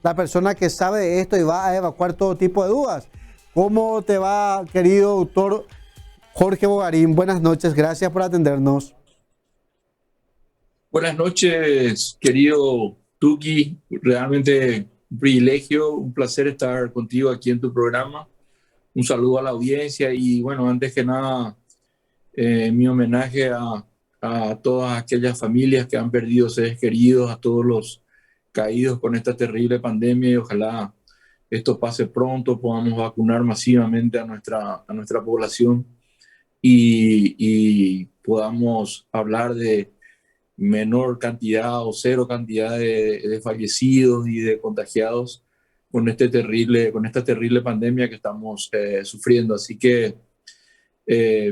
la persona que sabe de esto y va a evacuar todo tipo de dudas. ¿Cómo te va, querido doctor Jorge Bogarín? Buenas noches, gracias por atendernos. Buenas noches, querido Tuki. Realmente un privilegio, un placer estar contigo aquí en tu programa. Un saludo a la audiencia y bueno, antes que nada, mi homenaje a todas aquellas familias que han perdido seres queridos, a todos los caídos con esta terrible pandemia y ojalá esto pase pronto, podamos vacunar masivamente a nuestra población y podamos hablar de menor cantidad o cero cantidad de fallecidos y de contagiados con esta terrible pandemia que estamos sufriendo. Así que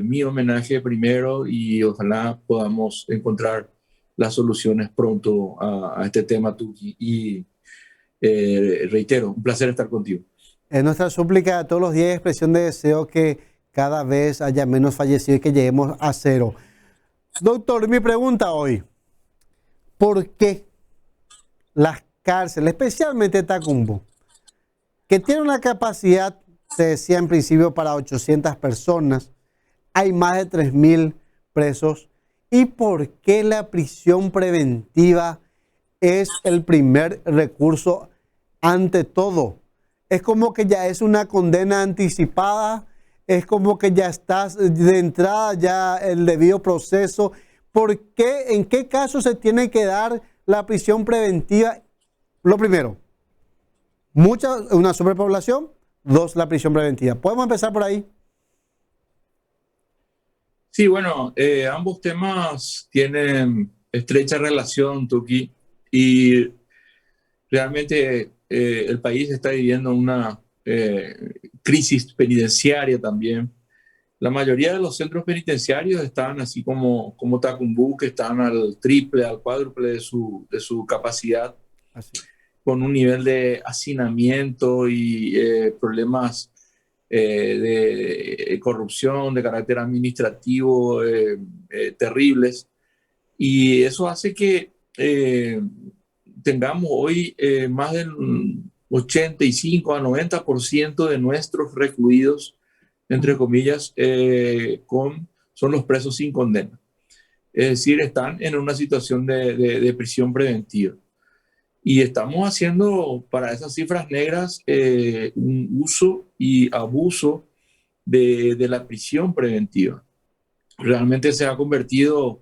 mi homenaje primero y ojalá podamos encontrar las soluciones pronto a este tema, Tuki. Y reitero, un placer estar contigo. Es nuestra súplica todos los días, expresión de deseo que cada vez haya menos fallecidos y que lleguemos a cero. Doctor, mi pregunta hoy, ¿por qué las cárceles, especialmente Tacumbo, que tiene una capacidad, se decía en principio, para 800 personas, hay más de 3.000 presos, y por qué la prisión preventiva es el primer recurso ante todo? Es como que ya es una condena anticipada, es como que ya estás de entrada ya el debido proceso. ¿Por qué, en qué caso se tiene que dar la prisión preventiva? Lo primero, una sobrepoblación. Dos, la prisión preventiva. ¿Podemos empezar por ahí? Sí, bueno, ambos temas tienen estrecha relación, Tuki, y realmente el país está viviendo una crisis penitenciaria también. La mayoría de los centros penitenciarios están así como Tacumbú, que están al triple, al cuádruple de su capacidad, Así. con un nivel de hacinamiento y problemas de corrupción, de carácter administrativo terribles. Y eso hace que tengamos hoy más del 85 a 90% de nuestros recluidos, entre comillas, son los presos sin condena. Es decir, están en una situación de prisión preventiva. Y estamos haciendo para esas cifras negras un uso y abuso de la prisión preventiva. Realmente se ha convertido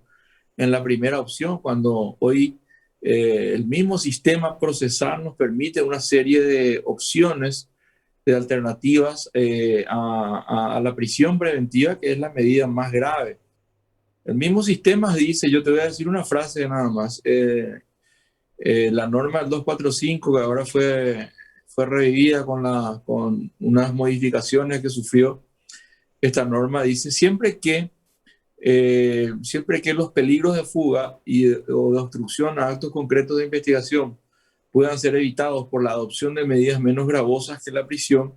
en la primera opción cuando hoy el mismo sistema procesal nos permite una serie de opciones, de alternativas a la prisión preventiva, que es la medida más grave. El mismo sistema dice, yo te voy a decir una frase nada más, la norma del 245, que ahora fue revivida con unas modificaciones que sufrió, esta norma dice, siempre que los peligros de fuga o de obstrucción a actos concretos de investigación puedan ser evitados por la adopción de medidas menos gravosas que la prisión,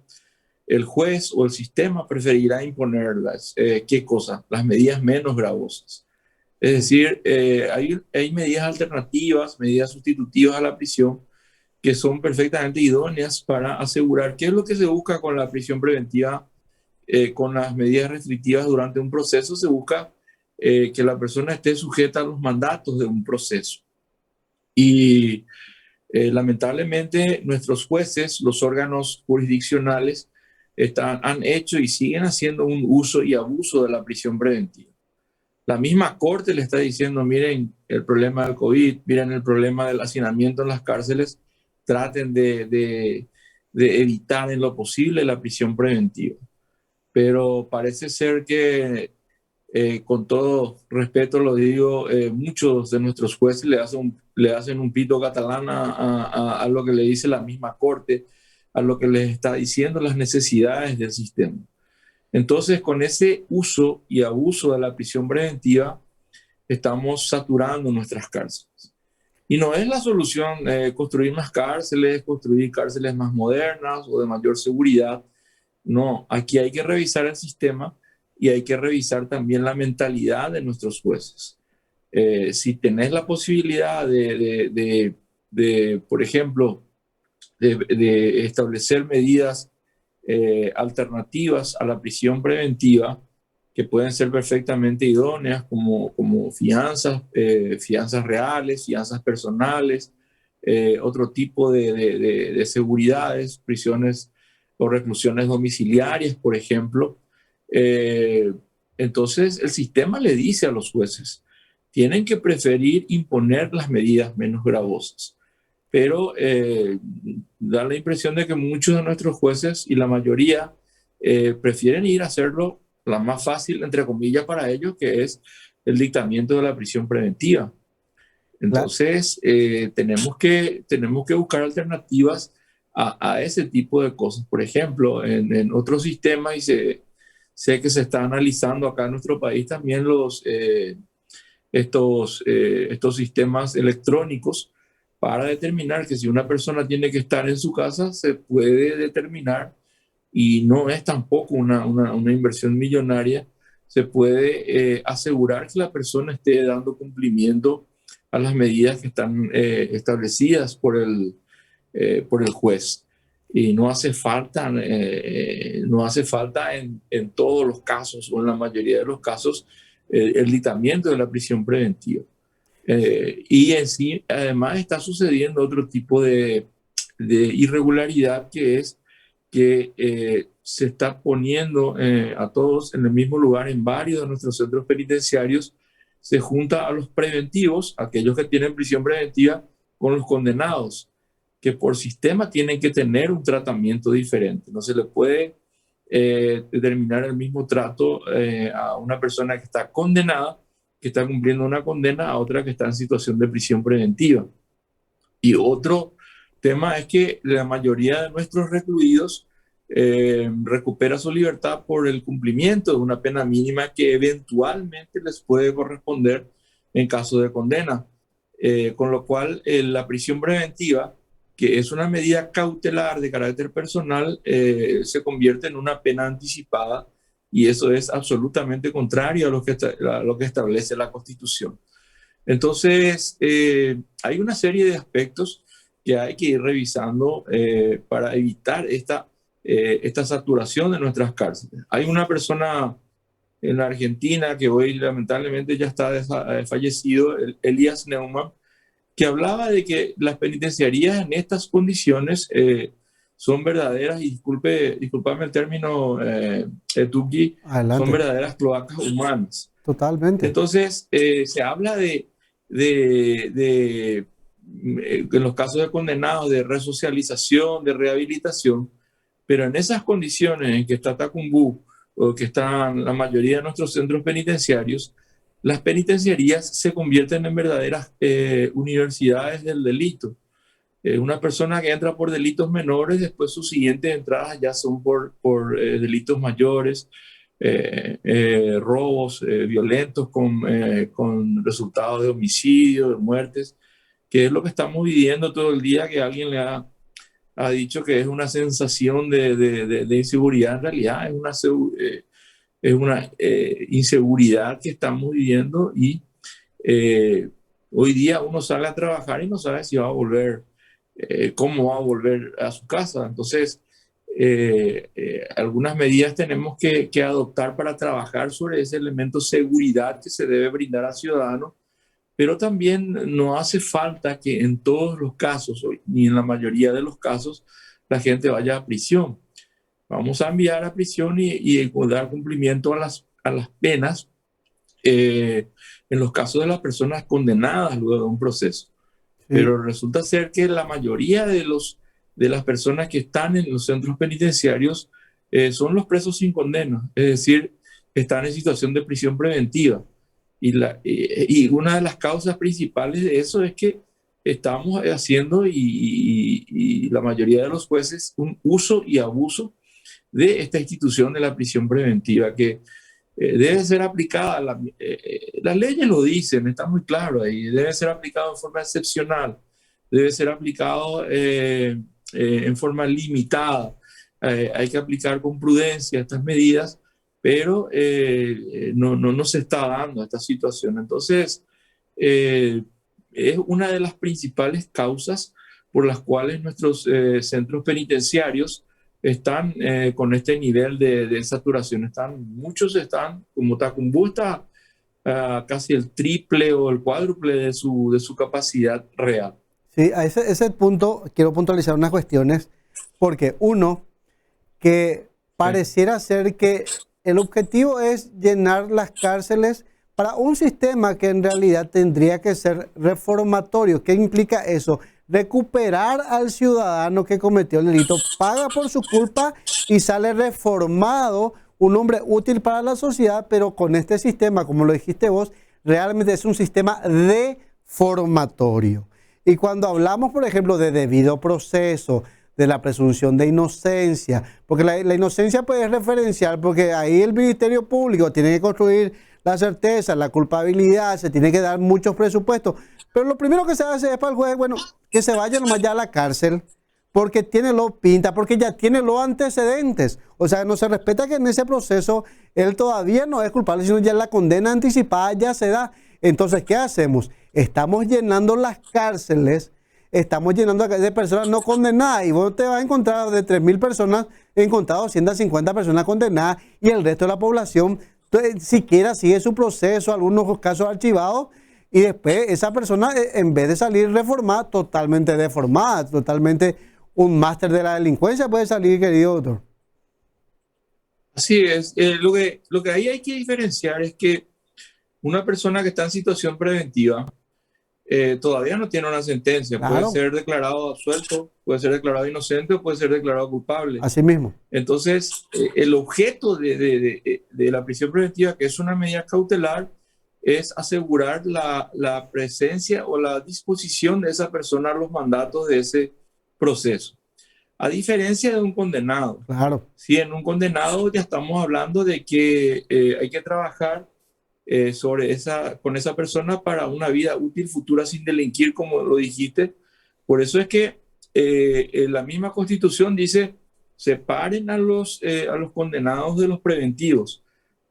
el juez o el sistema preferirá imponerlas. ¿Qué cosa? Las medidas menos gravosas. Es decir, hay medidas alternativas, medidas sustitutivas a la prisión que son perfectamente idóneas para asegurar qué es lo que se busca con la prisión preventiva, con las medidas restrictivas durante un proceso. Se busca que la persona esté sujeta a los mandatos de un proceso. Y lamentablemente nuestros jueces, los órganos jurisdiccionales, han hecho y siguen haciendo un uso y abuso de la prisión preventiva. La misma Corte le está diciendo, miren el problema del COVID, miren el problema del hacinamiento en las cárceles, traten de evitar en lo posible la prisión preventiva. Pero parece ser que, con todo respeto lo digo, muchos de nuestros jueces le hacen un pito catalán a lo que le dice la misma Corte, a lo que les está diciendo las necesidades del sistema. Entonces, con ese uso y abuso de la prisión preventiva, estamos saturando nuestras cárceles. Y no es la solución construir más cárceles, construir cárceles más modernas o de mayor seguridad. No, aquí hay que revisar el sistema y hay que revisar también la mentalidad de nuestros jueces. Si tenés la posibilidad por ejemplo, de establecer medidas alternativas a la prisión preventiva que pueden ser perfectamente idóneas, como fianzas, fianzas reales, fianzas personales, otro tipo de seguridades, prisiones o reclusiones domiciliarias, por ejemplo. Entonces, el sistema le dice a los jueces, tienen que preferir imponer las medidas menos gravosas. Pero da la impresión de que muchos de nuestros jueces y la mayoría prefieren ir a hacerlo la más fácil, entre comillas, para ellos, que es el dictamiento de la prisión preventiva. Entonces, tenemos que buscar alternativas a ese tipo de cosas. Por ejemplo, en otros sistemas, y sé que se está analizando acá en nuestro país también estos sistemas electrónicos para determinar que si una persona tiene que estar en su casa, se puede determinar, y no es tampoco una inversión millonaria, se puede asegurar que la persona esté dando cumplimiento a las medidas que están establecidas por el juez. Y no hace falta en todos los casos, o en la mayoría de los casos, el dictamiento de la prisión preventiva. Y en sí, además, está sucediendo otro tipo de irregularidad, que es que se está poniendo a todos en el mismo lugar en varios de nuestros centros penitenciarios. Se junta a los preventivos, aquellos que tienen prisión preventiva, con los condenados, que por sistema tienen que tener un tratamiento diferente. No se le puede determinar el mismo trato a una persona que está condenada, que está cumpliendo una condena, a otra que está en situación de prisión preventiva. Y otro tema es que la mayoría de nuestros recluidos recupera su libertad por el cumplimiento de una pena mínima que eventualmente les puede corresponder en caso de condena. Con lo cual, la prisión preventiva, que es una medida cautelar de carácter personal, se convierte en una pena anticipada, y eso es absolutamente contrario a lo que establece la Constitución. Entonces, hay una serie de aspectos que hay que ir revisando para evitar esta saturación de nuestras cárceles. Hay una persona en la Argentina que hoy lamentablemente ya está fallecido, Elías Neumann, que hablaba de que las penitenciarías en estas condiciones son verdaderas, y discúlpame el término, Tuki, son verdaderas cloacas humanas. Totalmente. Entonces, se habla en los casos de condenados, de resocialización, de rehabilitación, pero en esas condiciones en que está Tacumbú, o que están la mayoría de nuestros centros penitenciarios, las penitenciarías se convierten en verdaderas universidades del delito. Una persona que entra por delitos menores, después sus siguientes entradas ya son por delitos mayores, robos violentos con resultados de homicidio, de muertes, que es lo que estamos viviendo todo el día, que alguien le ha dicho que es una sensación de inseguridad. En realidad es una inseguridad que estamos viviendo, y hoy día uno sale a trabajar y no sabe si va a volver, cómo va a volver a su casa. Entonces, algunas medidas tenemos que adoptar para trabajar sobre ese elemento seguridad que se debe brindar al ciudadano, pero también no hace falta que en todos los casos, ni en la mayoría de los casos, la gente vaya a prisión. Vamos a enviar a prisión y dar cumplimiento a las penas en los casos de las personas condenadas luego de un proceso. Sí. Pero resulta ser que la mayoría de las personas que están en los centros penitenciarios son los presos sin condena, es decir, están en situación de prisión preventiva. Y una de las causas principales de eso es que estamos haciendo, y la mayoría de los jueces, un uso y abuso de esta institución de la prisión preventiva, que debe ser aplicada, las leyes lo dicen, está muy claro ahí, debe ser aplicado en forma excepcional, debe ser aplicado en forma limitada, hay que aplicar con prudencia estas medidas, pero no se está dando esta situación. Entonces, es una de las principales causas por las cuales nuestros centros penitenciarios están con este nivel de saturación. Muchos están, como Tacumbú está casi el triple o el cuádruple de su capacidad real. Sí, a ese punto quiero puntualizar unas cuestiones, porque uno, que pareciera ser que el objetivo es llenar las cárceles para un sistema que en realidad tendría que ser reformatorio. ¿Qué implica eso? Recuperar al ciudadano que cometió el delito, paga por su culpa y sale reformado, un hombre útil para la sociedad, pero con este sistema, como lo dijiste vos, realmente es un sistema deformatorio. Y cuando hablamos, por ejemplo, de debido proceso, de la presunción de inocencia, porque la inocencia puede referenciar, porque ahí el Ministerio Público tiene que construir la certeza, la culpabilidad, se tiene que dar muchos presupuestos. Pero lo primero que se hace es para el juez, bueno, que se vaya nomás ya a la cárcel, porque tiene lo pinta, porque ya tiene los antecedentes. O sea, no se respeta que en ese proceso él todavía no es culpable, sino ya la condena anticipada ya se da. Entonces, ¿qué hacemos? Estamos llenando las cárceles, estamos llenando de personas no condenadas, y vos te vas a encontrar de 3.000 personas, he encontrado 250 personas condenadas, y el resto de la población siquiera sigue su proceso, algunos casos archivados, y después esa persona, en vez de salir reformada, totalmente deformada, totalmente un máster de la delincuencia puede salir, querido doctor. Así es. Lo que ahí hay que diferenciar es que una persona que está en situación preventiva todavía no tiene una sentencia. Claro. Puede ser declarado absuelto, puede ser declarado inocente o puede ser declarado culpable. Así mismo. Entonces, el objeto de la prisión preventiva, que es una medida cautelar, es asegurar la presencia o la disposición de esa persona a los mandatos de ese proceso. A diferencia de un condenado. Claro. Si en un condenado ya estamos hablando de que hay que trabajar con esa persona para una vida útil futura sin delinquir, como lo dijiste. Por eso es que la misma Constitución dice separen a los condenados de los preventivos,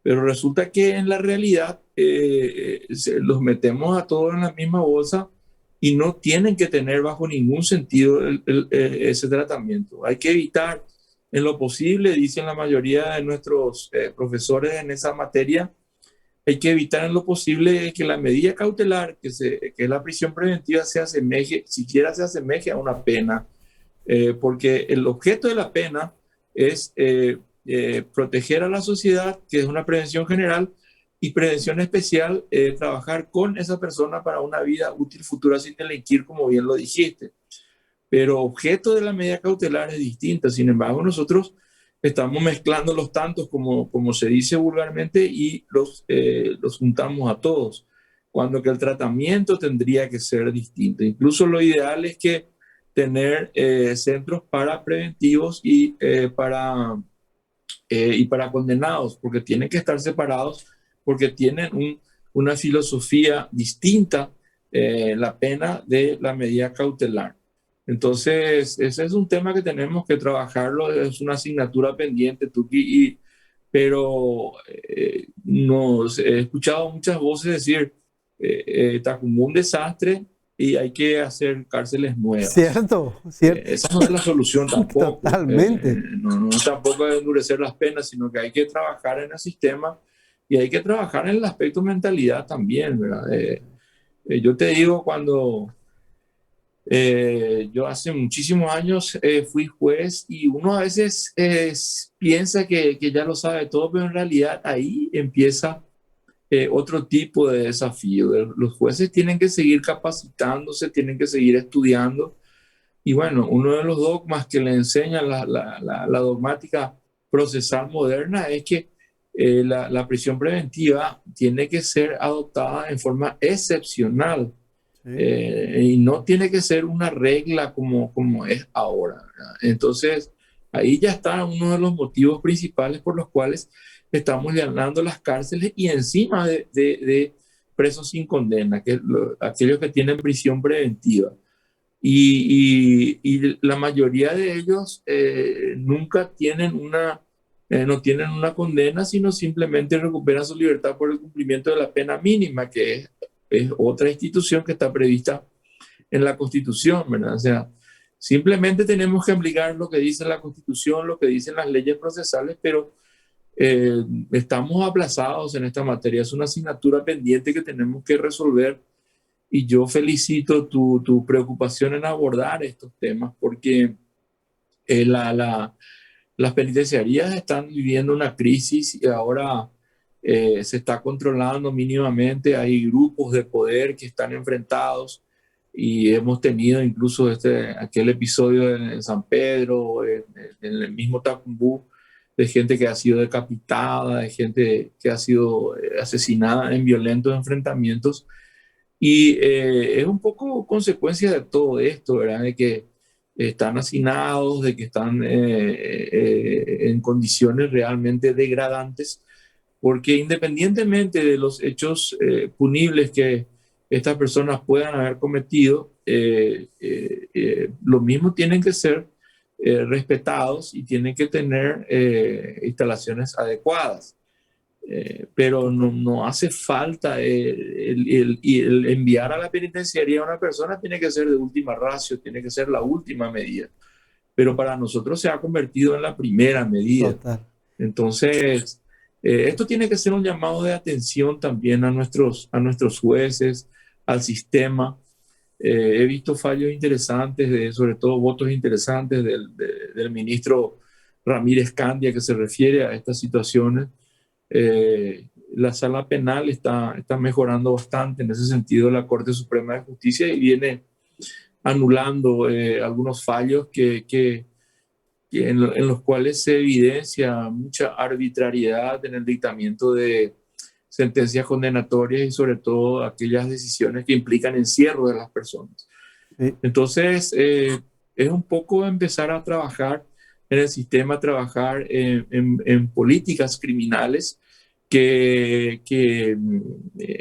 pero resulta que en la realidad los metemos a todos en la misma bolsa y no tienen que tener bajo ningún sentido ese tratamiento. Hay que evitar en lo posible, dicen la mayoría de nuestros profesores en esa materia, hay que evitar en lo posible que la medida cautelar, que es la prisión preventiva, siquiera se asemeje a una pena, porque el objeto de la pena es proteger a la sociedad, que es una prevención general, y prevención especial, trabajar con esa persona para una vida útil futura sin delinquir, como bien lo dijiste. Pero objeto de la medida cautelar es distinta. Sin embargo, nosotros estamos mezclando los tantos, como se dice vulgarmente, y los juntamos a todos, cuando que el tratamiento tendría que ser distinto. Incluso lo ideal es que tener centros para preventivos y para condenados, porque tienen que estar separados, porque tienen una filosofía distinta, la pena de la medida cautelar. Entonces, ese es un tema que tenemos que trabajarlo, es una asignatura pendiente, Tuki, pero he escuchado muchas voces decir, está como un desastre y hay que hacer cárceles nuevas. Cierto. Esa no es la solución tampoco. Totalmente. No tampoco es endurecer las penas, sino que hay que trabajar en el sistema y hay que trabajar en el aspecto mentalidad también, ¿verdad? Yo te digo, cuando yo hace muchísimos años fui juez, y uno a veces piensa que ya lo sabe todo, pero en realidad ahí empieza otro tipo de desafío. Los jueces tienen que seguir capacitándose, tienen que seguir estudiando. Y bueno, uno de los dogmas que le enseña la dogmática procesal moderna es que la prisión preventiva tiene que ser adoptada en forma excepcional. Sí. Y no tiene que ser una regla como es ahora, ¿verdad? Entonces, ahí ya está uno de los motivos principales por los cuales estamos llenando las cárceles y encima de presos sin condena, aquellos que tienen prisión preventiva. Y la mayoría de ellos nunca tienen no tienen una condena, sino simplemente recuperan su libertad por el cumplimiento de la pena mínima, que es otra institución que está prevista en la Constitución, ¿verdad? O sea, Simplemente tenemos que aplicar lo que dice la Constitución, lo que dicen las leyes procesales, pero estamos aplazados en esta materia. Es una asignatura pendiente que tenemos que resolver y yo felicito tu preocupación en abordar estos temas porque las penitenciarías están viviendo una crisis y ahora se está controlando mínimamente. Hay grupos de poder que están enfrentados y hemos tenido incluso aquel episodio en San Pedro, en el mismo Tacumbú, de gente que ha sido decapitada, de gente que ha sido asesinada en violentos enfrentamientos. Y es un poco consecuencia de todo esto, ¿verdad? De que están hacinados, de que están en condiciones realmente degradantes, porque independientemente de los hechos punibles que estas personas puedan haber cometido, lo mismo tienen que ser respetados y tienen que tener instalaciones adecuadas. Pero no hace falta el enviar a la penitenciaría a una persona, tiene que ser de última ratio, tiene que ser la última medida. Pero para nosotros se ha convertido en la primera medida. Total. Entonces, esto tiene que ser un llamado de atención también a nuestros jueces, al sistema. He visto fallos interesantes, sobre todo votos interesantes del ministro Ramírez Candia que se refiere a estas situaciones. La sala penal está mejorando bastante en ese sentido, la Corte Suprema de Justicia, y viene anulando algunos fallos en los cuales se evidencia mucha arbitrariedad en el dictamiento de sentencias condenatorias y sobre todo aquellas decisiones que implican encierro de las personas. Sí. Entonces, es un poco empezar a trabajar en el sistema, trabajar en políticas criminales que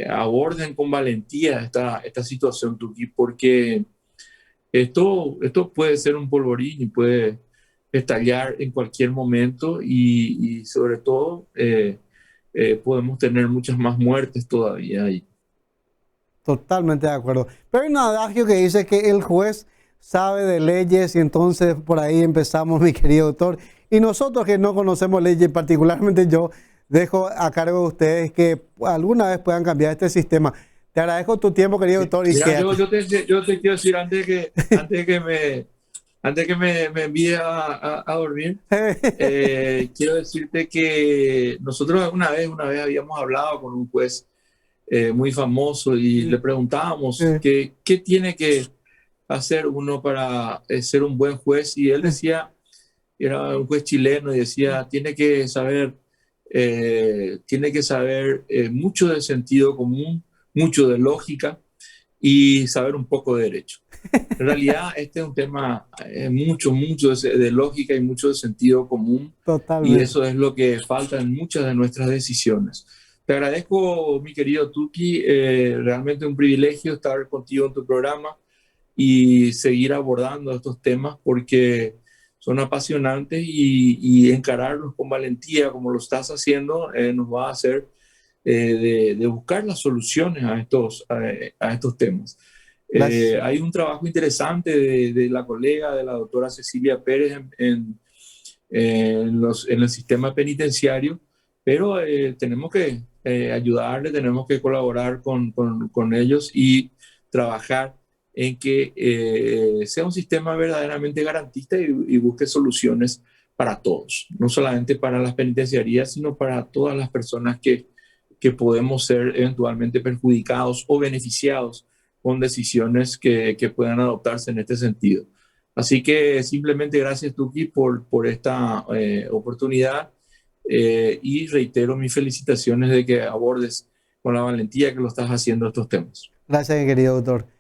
aborden con valentía esta situación, Tuki, porque esto puede ser un polvorín y puede estallar en cualquier momento y sobre todo podemos tener muchas más muertes todavía ahí. Totalmente de acuerdo. Pero hay un adagio que dice que el juez sabe de leyes y entonces por ahí empezamos, mi querido doctor. Y nosotros que no conocemos leyes, particularmente yo, dejo a cargo de ustedes que alguna vez puedan cambiar este sistema. Te agradezco tu tiempo, querido doctor. Mira, yo te quiero decir antes de que me envíe a dormir, quiero decirte que nosotros una vez habíamos hablado con un juez muy famoso y le preguntábamos qué tiene que hacer uno para ser un buen juez, y él decía, era un juez chileno, y decía, tiene que saber mucho de sentido común, mucho de lógica y saber un poco de derecho. En realidad este es un tema mucho de lógica y mucho de sentido común. Totalmente. Y eso es lo que falta en muchas de nuestras decisiones. Te agradezco, mi querido Tuki, realmente un privilegio estar contigo en tu programa y seguir abordando estos temas porque son apasionantes y encararlos con valentía como lo estás haciendo nos va a hacer de buscar las soluciones a estos temas. Hay un trabajo interesante de la colega, de la doctora Cecilia Pérez en el sistema penitenciario, pero tenemos que ayudarle, tenemos que colaborar con ellos y trabajar en que sea un sistema verdaderamente garantista y busque soluciones para todos, no solamente para las penitenciarías, sino para todas las personas que podemos ser eventualmente perjudicados o beneficiados con decisiones que puedan adoptarse en este sentido. Así que simplemente gracias, Tuki, por esta oportunidad y reitero mis felicitaciones de que abordes con la valentía que lo estás haciendo estos temas. Gracias, querido doctor.